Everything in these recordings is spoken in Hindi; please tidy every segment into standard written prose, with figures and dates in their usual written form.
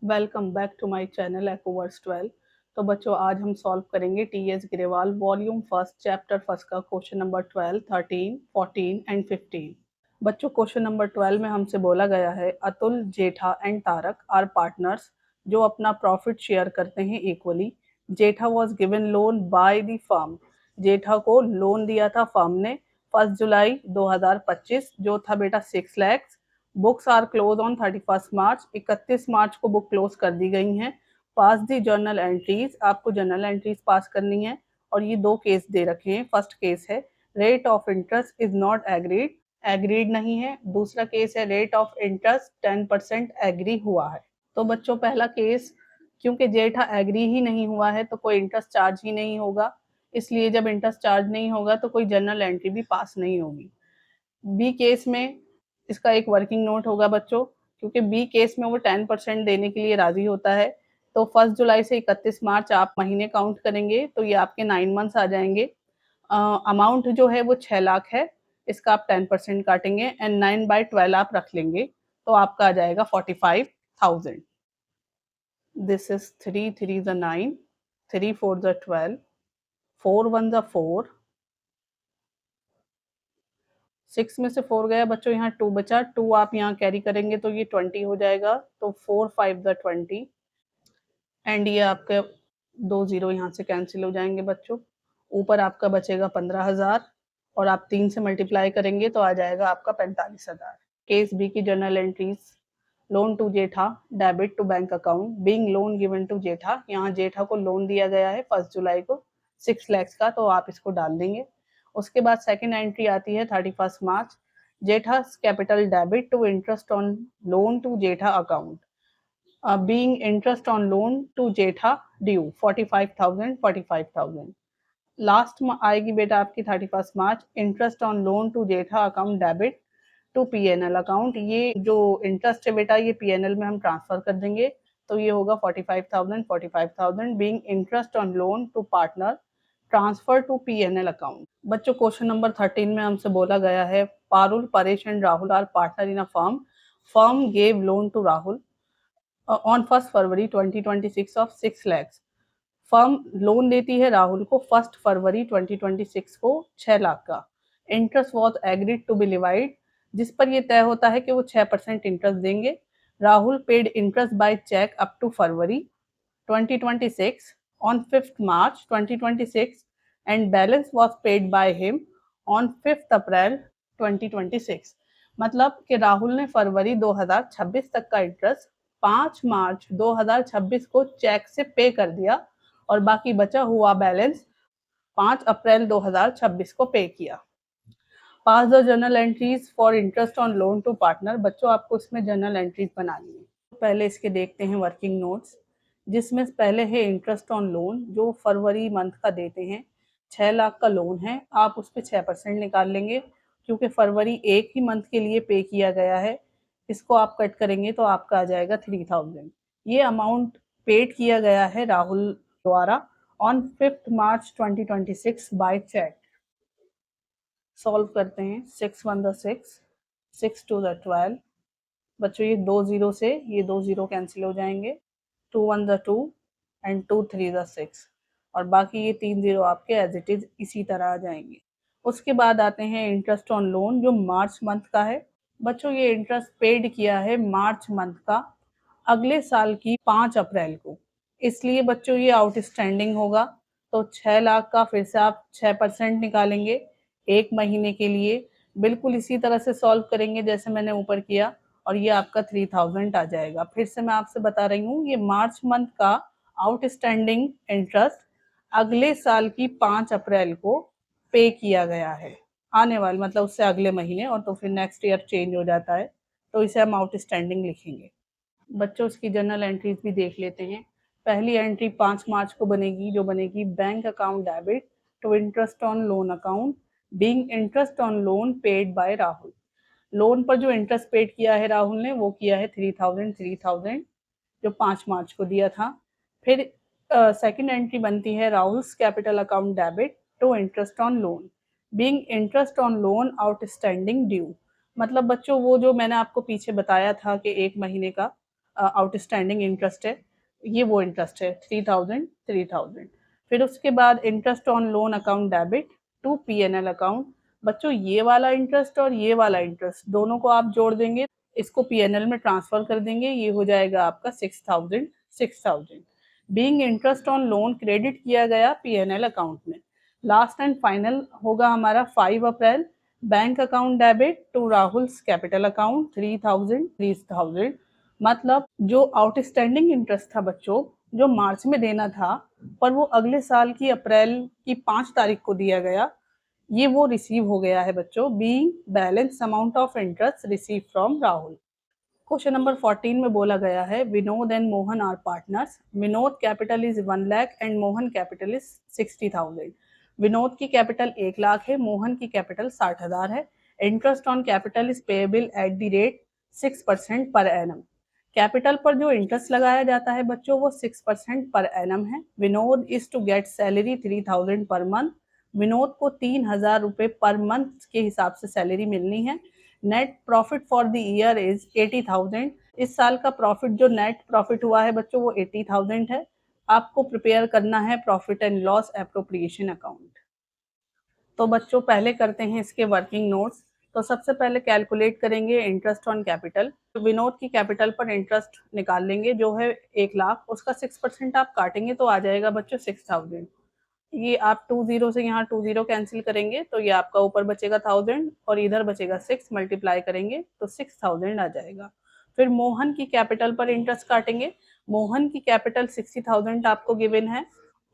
Welcome back to my channel एकोवर्स 12। तो बच्चों आज हम सॉल्व करेंगे TS Grewal volume first chapter first का क्वेश्चन नंबर 12, 13, 14 एंड 15। बच्चों क्वेश्चन नंबर 12 में हमसे बोला गया है Atul, Jetha and Tarak are partners जो अपना प्रॉफिट शेयर करते हैं equally. Jetha was given loan by the firm. Jetha को लोन दिया था फर्म ने 1 जुलाई 2025 जो था बेटा 6 lakh. Books are close on 31 March. 31 March को बुक क्लोज कर दी गई हैं। पास दी जर्नल एंट्रीज, आपको जर्नल एंट्रीज पास करनी है। और ये दो केस दे रखे हैं। फर्स्ट केस है rate of interest is not agreed, agreed नहीं है। दूसरा केस है रेट ऑफ इंटरेस्ट 10% एग्री हुआ है। तो बच्चों पहला केस, क्योंकि जेठा एग्री ही नहीं हुआ है तो कोई इंटरेस्ट चार्ज ही नहीं होगा, इसलिए जब इंटरेस्ट चार्ज नहीं होगा तो कोई जर्नल एंट्री भी पास नहीं होगी। बी केस में इसका एक वर्किंग नोट होगा बच्चों, क्योंकि बी केस में वो 10% देने के लिए राजी होता है। तो 1 जुलाई से 31 मार्च आप महीने काउंट करेंगे तो ये आपके 9 मंथ्स आ जाएंगे। अमाउंट जो है वो 6 लाख है, इसका आप 10% काटेंगे एंड 9/12 आप रख लेंगे तो आपका आ जाएगा 45,000। दिस इज 3 3 ज़ 9, 3 4 ज़ 12, 4 1 ज़ 4, 6 में से 4 गया बच्चों, यहाँ 2 बचा। 2 आप यहाँ कैरी करेंगे तो ये 20 हो जाएगा। तो 4 5 ज़ 20 एंड ये आपके 2 जीरो यहाँ से कैंसिल हो जाएंगे बच्चों। ऊपर आपका बचेगा 15,000 और आप 3 से मल्टीप्लाई करेंगे तो आ जाएगा आपका 45,000। केस बी की journal entries, loan to Jetha, debit to bank account, being loan given to Jetha. यहाँ जेठा को लोन दिया गया है 1 जुलाई को 6 लाख का, तो आप इसको डाल देंगे। उसके बाद सेकंड एंट्री आती है 31 March, Jetha capital debit to interest on loan to Jetha account, being interest on loan to Jetha due 45,000। Last में आएगी बेटा आपकी 31 March, interest on loan to Jetha account debit to PNL account. ये जो इंटरेस्ट है बेटा ये पीएनएल में हम ट्रांसफर कर देंगे तो ये होगा 45,000 being interest on loan to partner transfer to PNL account. बच्चों क्वेश्चन नंबर 13 में हमसे बोला गया है Parul, Paresh and Rahul are partner in a firm. Firm gave loan to Rahul on 1 February 2026 of 6 lakh. Firm loan देती है राहुल को 1 फरवरी 2026 को 6 लाख का। Interest was agreed to be divide, जिस पर यह तय होता है कि वो 6% इंटरेस्ट देंगे। Rahul paid interest by cheque up to February 2026 on 5th March 2026 and balance was paid by him on 5th April 2026। मतलब कि राहुल ने फरवरी 2026 तक का इंटरेस्ट 5 मार्च 2026 को चेक से पे कर दिया और बाकी बचा हुआ बैलेंस 5 अप्रैल 2026 को पे किया। Pass the journal entries for interest on loan to partner. बच्चों आपको इसमें जर्नल एंट्रीज बनानी है। पहले इसके देखते हैं वर्किंग नोट्स, जिसमें पहले है इंटरेस्ट ऑन लोन जो फरवरी मंथ का देते हैं। 6 लाख का लोन है, आप उस पर 6% निकाल लेंगे क्योंकि फरवरी एक ही मंथ के लिए पे किया गया है। इसको आप कट करेंगे तो आपका आ जाएगा 3,000। ये अमाउंट पेड किया गया है राहुल द्वारा on 5th March 2026 by cheque. Solve करते हैं। 6 1 ज़ 6, 6 2 ज़ 12। बच्चों ये 2 जीरो से ये 2 जीरो कैंसिल हो जाएंगे। 2 1 ज़ 2 एंड 2 3 ज़ 6 और बाकी ये 3 जीरो आपके एज इट इज इसी तरह आ जाएंगे। उसके बाद आते हैं इंटरेस्ट ऑन लोन जो मार्च मंथ का है। बच्चों ये इंटरेस्ट पेड किया है मार्च मंथ का अगले साल की 5 अप्रैल को, इसलिए बच्चों ये आउटस्टैंडिंग होगा। तो 6 लाख का फिर से आप 6% निकालेंगे एक महीने के लिए। बिल्कुल इसी तरह से सॉल्व करेंगे जैसे मैंने ऊपर किया और ये आपका 3,000 आ जाएगा। फिर से मैं आपसे बता रही हूँ ये मार्च मंथ का आउटस्टैंडिंग इंटरेस्ट अगले साल की 5 अप्रैल को पे किया गया है, आने वाले मतलब उससे अगले महीने, और तो फिर नेक्स्ट ईयर चेंज हो जाता है तो इसे हम आउटस्टैंडिंग लिखेंगे। बच्चों उसकी जर्नल एंट्रीज भी देख लेते हैं। पहली एंट्री 5 मार्च को बनेगी जो बनेगी bank account debit to interest on loan account being interest on loan paid by Rahul. Loan पर जो इंटरेस्ट पेड किया है राहुल ने वो किया है 3,000 जो 5 मार्च को दिया था। फिर सेकंड एंट्री बनती है Rahul's capital account debit to interest on loan being interest on loan outstanding due. मतलब बच्चों वो जो मैंने आपको पीछे बताया था कि एक महीने का आउटस्टैंडिंग इंटरेस्ट है, ये वो इंटरेस्ट है 3000। फिर उसके बाद interest on loan account debit to PNL account. बच्चों ये वाला इंटरेस्ट और ये वाला इंटरेस्ट दोनों को आप जोड़ देंगे, इसको पीएनएल में ट्रांसफर कर देंगे, ये हो जाएगा आपका 6000। Being interest on loan credit किया गया पीएनएल अकाउंट में। लास्ट एंड फाइनल होगा हमारा 5 April, bank account debit to Rahul's capital account 3000। मतलब जो आउटस्टैंडिंग इंटरेस्ट था बच्चों, जो मार्च में देना था पर वो अगले साल की अप्रैल की 5 तारीख को दिया गया, ये वो रिसीव हो गया है बच्चों। Being balance amount of interest receive from Rahul. Question number 14 में बोला गया है Vinod and Mohan are partners, Vinod capital is 1 lakh and Mohan capital is 60,000। Vinod की कैपिटल 1 लाख है, मोहन की कैपिटल 60,000 है। Interest on capital is payable at the rate 6% पर एनम। कैपिटल पर जो इंटरेस्ट लगाया जाता है बच्चों वो 6% पर एनम है। Vinod is to get salary 3000 per month. Vinod को 3000 रुपए पर मंथ के हिसाब से सैलरी मिलनी है। Net profit for the year is 80,000। इस साल का प्रॉफिट जो नेट प्रॉफिट हुआ है बच्चों वो 80,000 है। आपको प्रिपेयर करना है profit and loss appropriation account. तो बच्चों पहले करते हैं इसके वर्किंग नोट्स। तो सबसे पहले कैलकुलेट करेंगे इंटरेस्ट ऑन कैपिटल। विनोद की कैपिटल पर इंटरेस्ट निकाल लेंगे जो है 1 लाख, उसका 6% आप काटेंगे तो आ जाएगा बच्चों 6000। ये आप 20 से यहाँ 20 कैंसिल करेंगे तो ये आपका ऊपर बचेगा 1000 और इधर बचेगा 6, मल्टीप्लाई करेंगे तो 6000 आ जाएगा। फिर मोहन की कैपिटल पर इंटरेस्ट काटेंगे। मोहन की कैपिटल 60,000 आपको गिवन है,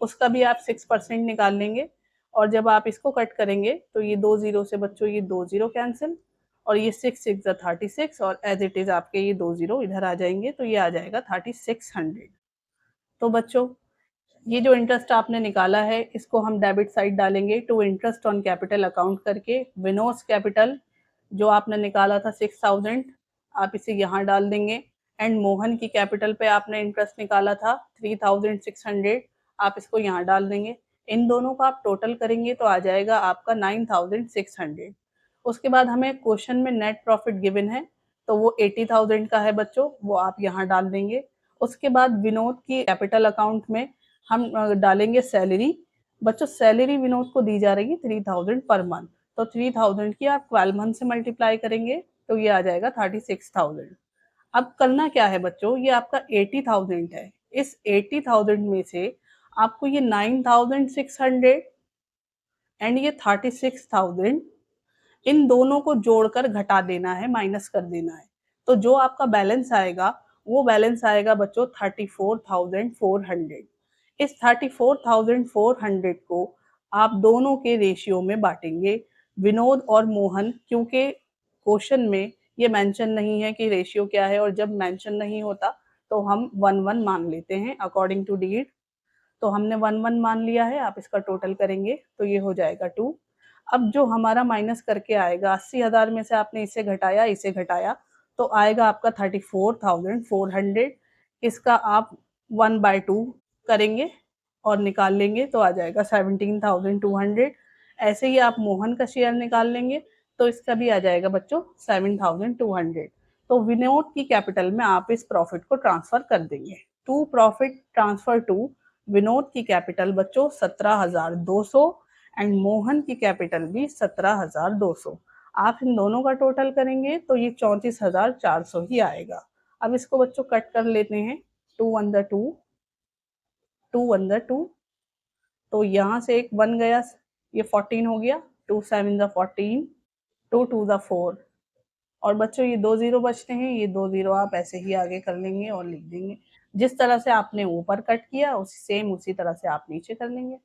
उसका भी आप 6% निकाल लेंगे और जब आप इसको कट करेंगे तो ये 20 से बच्चों ये 20 कैंसिल और ये 6 6 36 और एज इट इज आपके ये 20 इधर आ जाएंगे तो ये आ जाएगा 3600। तो बच्चों ये जो इंटरेस्ट आपने निकाला है इसको हम डेबिट साइड डालेंगे to interest on capital account करके। विनोस कैपिटल जो आपने निकाला था 6000 आप इसे यहाँ डाल देंगे एंड मोहन की कैपिटल पे आपने इंटरेस्ट निकाला था 3600 आप इसको यहाँ डाल देंगे। इन दोनों का आप टोटल करेंगे तो आ जाएगा आपका 9600। उसके बाद हमें क्वेश्चन में नेट प्रॉफिट गिवन है तो वो 80,000 का है बच्चों, वो आप यहाँ डाल देंगे। उसके बाद विनोद की कैपिटल अकाउंट में हम डालेंगे सैलरी। बच्चों सैलरी विनोद को दी जा रही है 3000 पर मंथ, तो 3000 की आप 12 मंथ से मल्टीप्लाई करेंगे तो ये आ जाएगा 36,000। अब करना क्या है बच्चों, ये आपका 80,000 है, इस 80,000 में से आपको ये 9600 एंड ये 36,000 इन दोनों को जोड़कर घटा देना है, माइनस कर देना है। तो जो आपका बैलेंस आएगा वो बैलेंस आएगा बच्चों 34,400। इस 34,400 को आप दोनों के रेशियो में बांटेंगे, विनोद और मोहन, क्योंकि क्वेश्चन में ये मेंशन नहीं है कि रेशियो क्या है और जब मेंशन नहीं होता तो हम 1-1 मान लेते हैं अकॉर्डिंग टू डीड। तो हमने 1-1 मान लिया है, आप इसका टोटल करेंगे तो ये हो जाएगा 2। अब जो हमारा माइनस करके आएगा 80,000 में से आपने इसे घटाया इसे घटाया तो आएगा आपका 34,400। इसका आप 1/2 करेंगे और निकाल लेंगे तो आ जाएगा 17,200। ऐसे ही आप मोहन का शेयर निकाल लेंगे तो इसका भी आ जाएगा बच्चों 7,200। तो विनोद की कैपिटल में आप इस प्रॉफिट को ट्रांसफर कर देंगे। To profit transfer to Vinod की कैपिटल बच्चों 17,200 एंड मोहन की कैपिटल भी 17,200। आप इन दोनों का टोटल करेंगे तो ये 34,400 ही आएगा। अब इसको बच्चों कट कर लेते हैं, 2 1 द 2, 2 1 द 2, तो यहाँ से एक 1 गया, ये 14 हो गया, 2 7 द 14, 2 2 द 4 और बच्चों ये 2 0 बचते हैं, ये 2 0 आप ऐसे ही आगे कर लेंगे और लिख देंगे। जिस तरह से आपने ऊपर कट किया उसी तरह से आप नीचे कर लेंगे,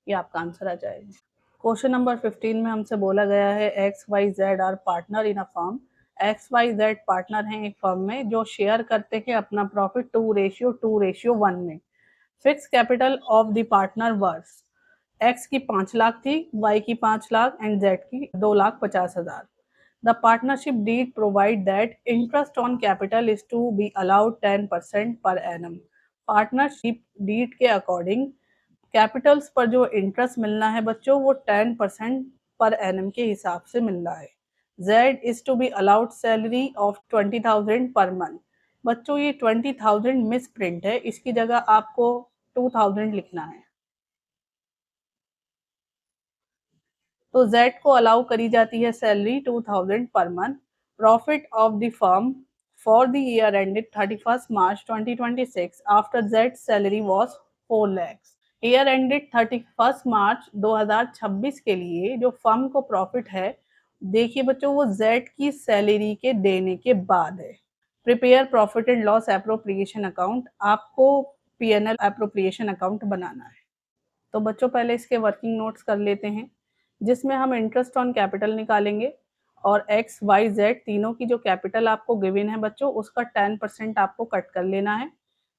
ये आपका आंसर आ जाएगा। क्वेश्चन नंबर 15 में हमसे बोला गया है X Y Z are partner in a firm. X Y Z partner हैं एक फर्म में जो शेयर करते हैं अपना प्रॉफिट 2:1 में। Fix capital of the partner were, X की 5 लाख थी, वाई की 5 लाख एंड जेड की 2,50,000। The partnership deed provide that interest on capital is to be allowed 10% per annum. Partnership deed के अकॉर्डिंग कैपिटल्स पर जो इंटरेस्ट मिलना है बच्चों वो 10% पर एनम के हिसाब से मिल रहा है। Z is to be allowed salary of 20,000 per month. बच्चों ये 20,000 मिस प्रिंट है, इसकी जगह आपको 2,000 लिखना है। तो जेड को अलाउ करी जाती है salary 2,000 per month. Profit of the firm for the year ended 31 March 2026 after Z salary was 4 lakhs। Year ended 31 मार्च 2026 के लिए जो फर्म को प्रॉफिट है, देखिए बच्चों, वो जेड की सैलरी के देने के बाद है। Prepare profit and loss appropriation account, आपको पीएनएल एप्रोप्रिएशन अकाउंट बनाना है। तो बच्चों पहले इसके वर्किंग नोट्स कर लेते हैं, जिसमें हम इंटरेस्ट ऑन कैपिटल निकालेंगे और एक्स वाई जेड तीनों की जो कैपिटल आपको गिवन है बच्चों, उसका 10% आपको कट कर लेना है।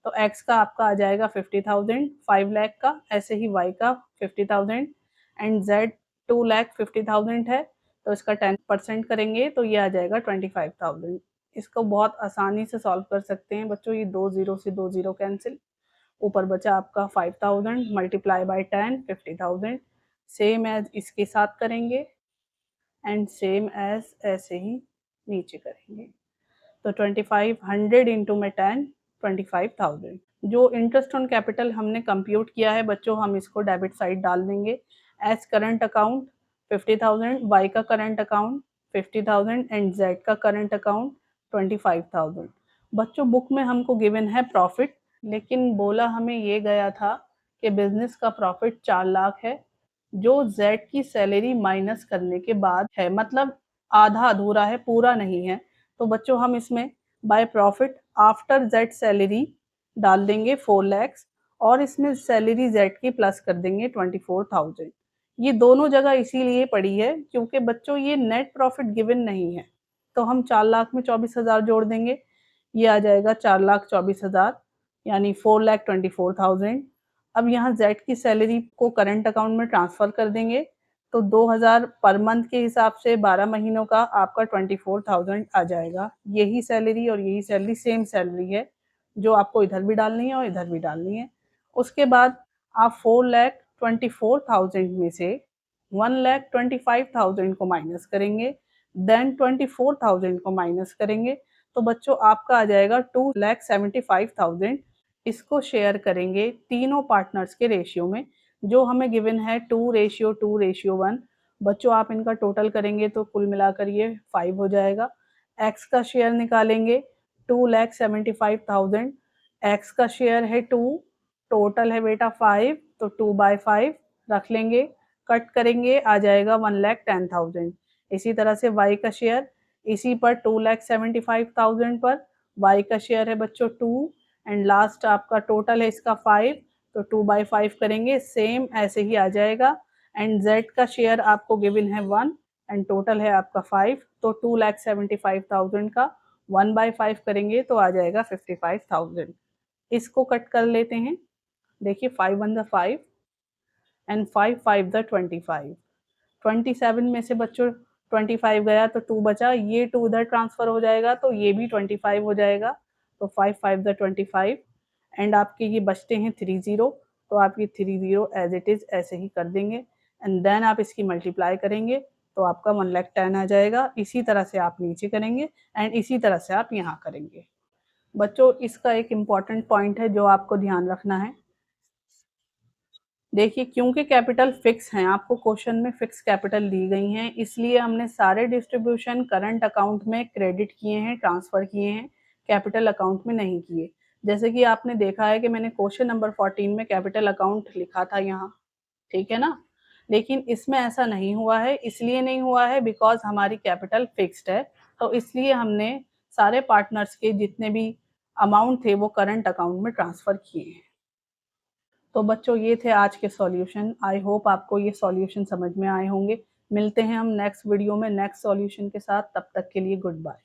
तो एक्स का आपका आ जाएगा 50,000, 5 लाख का, ऐसे ही वाई का 50,000 एंड जेड 2,50,000 है, तो इसका 10% करेंगे तो ये आ जाएगा 25,000। इसको बहुत आसानी से सॉल्व कर सकते हैं बच्चों, ये 2 जीरो से 2 जीरो कैंसिल, ऊपर बचा आपका 5,000 मल्टीप्लाई बाय 10, 50,000। सेम एज इसके साथ करेंगे एंड सेम एज ऐसे ही नीचे करेंगे। तो 2500 इंटू में 10, 25,000। जो इंटरेस्ट ऑन कैपिटल हमने कंप्यूट किया है बच्चों, हम इसको डेबिट साइड डाल देंगे। एज करंट अकाउंट 50,000, वाई का करंट अकाउंट 50,000 एंड जेड का करंट अकाउंट 25,000। बच्चों बुक में हमको गिवन है प्रॉफिट, लेकिन बोला हमें ये गया था कि बिजनेस का प्रॉफिट 4 लाख है, जो जेड की सैलरी माइनस करने के बाद है, मतलब आधा अधूरा है, पूरा नहीं है। तो बच्चों हम इसमें by profit after Z salary डाल देंगे 4 लैक्स और इसमें सैलरी जेड की प्लस कर देंगे 24,000। ये दोनों जगह इसीलिए पड़ी है क्योंकि बच्चों ये नेट प्रॉफिट गिवन नहीं है। तो हम 4 लाख में 24,000 जोड़ देंगे, ये आ जाएगा 4,24,000 यानी 4,24,000। अब यहाँ जेड की सैलरी को करंट अकाउंट में ट्रांसफर कर देंगे, तो 2,000 पर मंथ के हिसाब से 12 महीनों का आपका 24,000 आ जाएगा। यही सैलरी और यही सैलरी सेम सैलरी है, जो आपको इधर भी डालनी है और इधर भी डालनी है। उसके बाद आप 4,24,000 में से 1,25,000 को माइनस करेंगे, देन 24,000 को माइनस करेंगे, तो बच्चों आपका आ जाएगा 2,75,000। इसको शेयर करेंगे तीनों पार्टनर्स के रेशियो में, जो हमें गिवन है 2:2:1। बच्चों आप इनका टोटल करेंगे तो कुल मिलाकर ये 5 हो जाएगा। एक्स का शेयर निकालेंगे 2,75,000, एक्स का शेयर है 2, टोटल है बेटा 5, तो 2/5 रख लेंगे, कट करेंगे आ जाएगा 1,10,000। इसी तरह से वाई का शेयर, इसी पर 2,75,000 पर वाई का शेयर है बच्चों 2 एंड लास्ट आपका टोटल है इसका 5, तो 2/5 करेंगे, सेम ऐसे ही आ जाएगा। एंड जेड का शेयर आपको गिवन है 1 एंड टोटल है आपका 5, तो 2,75,000 का 1/5 करेंगे तो आ जाएगा 55,000। इसको कट कर लेते हैं, देखिए 5 1 द 5 एंड 5 5 द 25। 27 में से बच्चों 25 गया तो 2 बचा, ये 2 उधर ट्रांसफर हो जाएगा तो ये भी 25 हो जाएगा, तो 5 5 द 25 एंड आपके ये बचते हैं 3 जीरो, तो आप ये 3 जीरो एज इट इज ऐसे ही कर देंगे एंड देन आप इसकी मल्टीप्लाई करेंगे तो आपका 1,10,000 आ जाएगा। इसी तरह से आप नीचे करेंगे एंड इसी तरह से आप यहाँ करेंगे। बच्चों इसका एक इम्पॉर्टेंट पॉइंट है जो आपको ध्यान रखना है, देखिए क्योंकि कैपिटल फिक्स हैं, आपको क्वेश्चन में फिक्स कैपिटल दी गई हैं, इसलिए हमने सारे डिस्ट्रीब्यूशन करंट अकाउंट में क्रेडिट किए हैं, ट्रांसफ़र किए हैं, कैपिटल अकाउंट में नहीं किए। जैसे कि आपने देखा है कि मैंने क्वेश्चन नंबर 14 में कैपिटल अकाउंट लिखा था यहाँ, ठीक है ना? लेकिन इसमें ऐसा नहीं हुआ है, इसलिए नहीं हुआ है बिकॉज़ हमारी कैपिटल फिक्स्ड है, तो इसलिए हमने सारे पार्टनर्स के जितने भी अमाउंट थे वो करंट अकाउंट में ट्रांसफ़र किए हैं। तो बच्चों ये थे आज के सॉल्यूशन। आई होप आपको ये सॉल्यूशन समझ में आए होंगे। मिलते हैं हम नेक्स्ट वीडियो में नेक्स्ट सॉल्यूशन के साथ, तब तक के लिए गुड बाय।